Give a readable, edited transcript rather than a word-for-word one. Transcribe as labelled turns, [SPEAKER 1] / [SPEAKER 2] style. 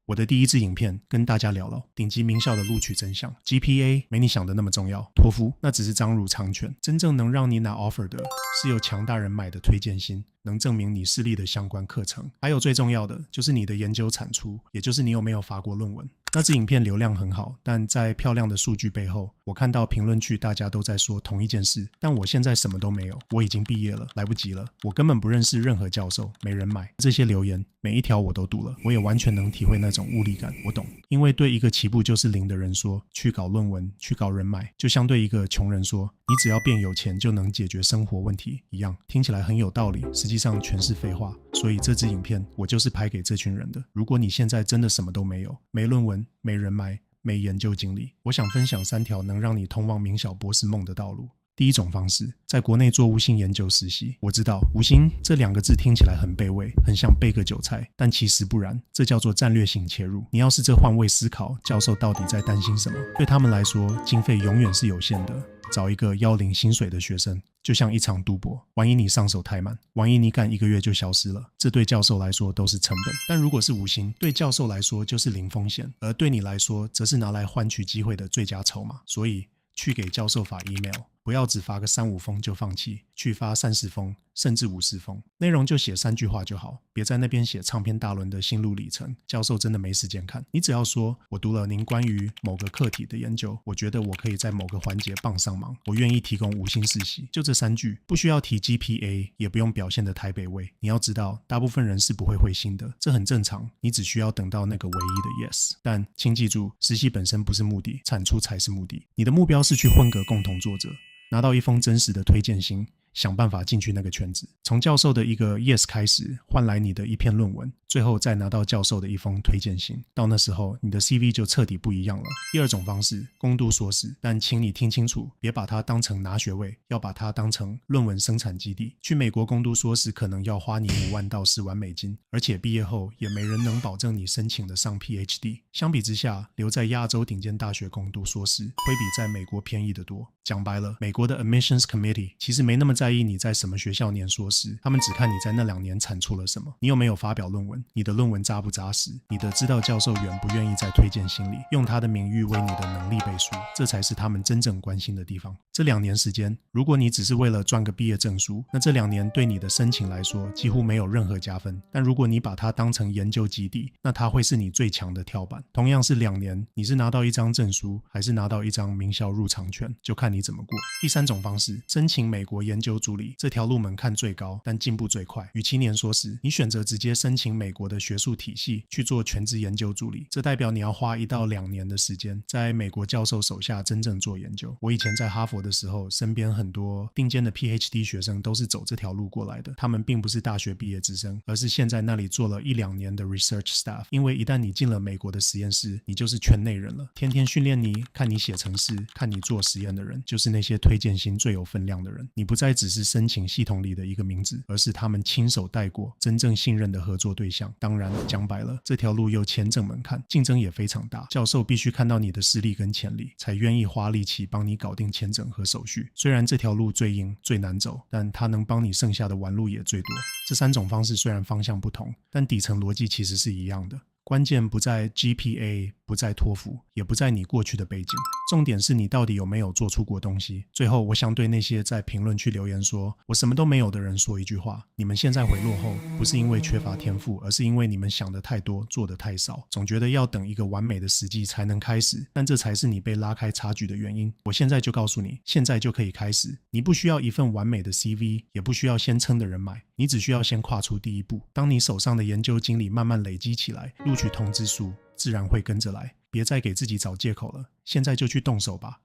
[SPEAKER 1] 我的第一支影片跟大家聊聊顶级名校的录取真相。 GPA 没你想的那么重要，托福那只是张如长拳，真正能让你拿 offer 的是有强大人买的推荐信，能证明你实力的相关课程，还有最重要的就是你的研究产出，也就是你有没有发过论文。那支影片流量很好，但在漂亮的数据背后，我看到评论区大家都在说同一件事，但我现在什么都没有，我已经毕业了，来不及了，我根本不认识任何教授，没人买。这些留言每一条我都读了，我也完全能体会那种无力感，我懂。因为对一个起步就是零的人说，去搞论文，去搞人脉，就像对一个穷人说，你只要变有钱就能解决生活问题一样，听起来很有道理，实际上全是废话。所以这支影片我就是拍给这群人的。如果你现在真的什么都没有，没论文，没人脉，没研究经历，我想分享3条能让你通往名校博士梦的道路。第一种方式，在国内做无薪研究实习。我知道无薪这2个字听起来很卑微，很像背个韭菜，但其实不然，这叫做战略性切入。你要试着换位思考，教授到底在担心什么？对他们来说，经费永远是有限的，找一个要领薪水的学生就像一场赌博，万一你上手太慢，万一你干1个月就消失了，这对教授来说都是成本。但如果是无薪，对教授来说就是零风险，而对你来说则是拿来换取机会的最佳筹码。所以去给教授发 email， 不要只发个3-5封就放弃，去发30封甚至50封，内容就写3句话就好，别在那边写长篇大论的心路历程，教授真的没时间看。你只要说，我读了您关于某个课题的研究，我觉得我可以在某个环节帮上忙，我愿意提供无薪实习，就这3句，不需要提 GPA， 也不用表现的台北味。你要知道，大部分人是不会回心的，这很正常，你只需要等到那个唯一的 yes。 但请记住，实习本身不是目的，产出才是目的。你的目标是去混个共同作者，拿到一封真实的推荐信，想办法进去那个圈子，从教授的一个 yes 开始，换来你的一篇论文，最后再拿到教授的一封推荐信。到那时候，你的 CV 就彻底不一样了。第二种方式，攻读硕士，但请你听清楚，别把它当成拿学位，要把它当成论文生产基地。去美国攻读硕士可能要花你5万到10万美金，而且毕业后也没人能保证你申请得上 PhD。相比之下，留在亚洲顶尖大学攻读硕士，会比在美国便宜得多。讲白了，美国的 Admissions Committee 其实没那么在意你在什么学校念硕士，他们只看你在那2年产出了什么，你有没有发表论文，你的论文扎不扎实，你的指导教授愿不愿意在推荐信里用他的名誉为你的能力背书，这才是他们真正关心的地方。这2年时间，如果你只是为了赚个毕业证书，那这2年对你的申请来说几乎没有任何加分。但如果你把它当成研究基地，那它会是你最强的跳板。同样是2年，你是拿到一张证书，还是拿到一张名校入场券，就看你怎么过。第3种方式，申请美国研究助理，这条路门槛最高，但进步最快。与其年说是你选择直接申请美国的学术体系去做全职研究助理，这代表你要花1到2年的时间在美国教授手下真正做研究。我以前在哈佛的时候，身边很多顶尖的 PhD 学生都是走这条路过来的，他们并不是大学毕业之生，而是现在那里做了1-2年的 research staff。 因为一旦你进了美国的实验室，你就是圈内人了，天天训练你，看你写程式，看你做实验的人，就是那些推荐信最有分量的人。你不再只是申请系统里的一个名字，而是他们亲手带过真正信任的合作对象。当然讲白了，这条路有签证门槛，竞争也非常大，教授必须看到你的实力跟潜力，才愿意花力气帮你搞定签证和手续。虽然这条路最硬最难走，但它能帮你剩下的弯路也最多。这3种方式虽然方向不同，但底层逻辑其实是一样的。关键不在 GPA， 不在托福，也不在你过去的背景，重点是你到底有没有做出过东西。最后，我想对那些在评论区留言说我什么都没有的人说一句话，你们现在会落后，不是因为缺乏天赋，而是因为你们想的太多，做的太少，总觉得要等一个完美的时机才能开始，但这才是你被拉开差距的原因。我现在就告诉你，现在就可以开始。你不需要一份完美的 CV， 也不需要先撑的人买，你只需要先跨出第一步。当你手上的研究经历慢慢累积起来，录取通知书自然会跟着来。别再给自己找借口了，现在就去动手吧。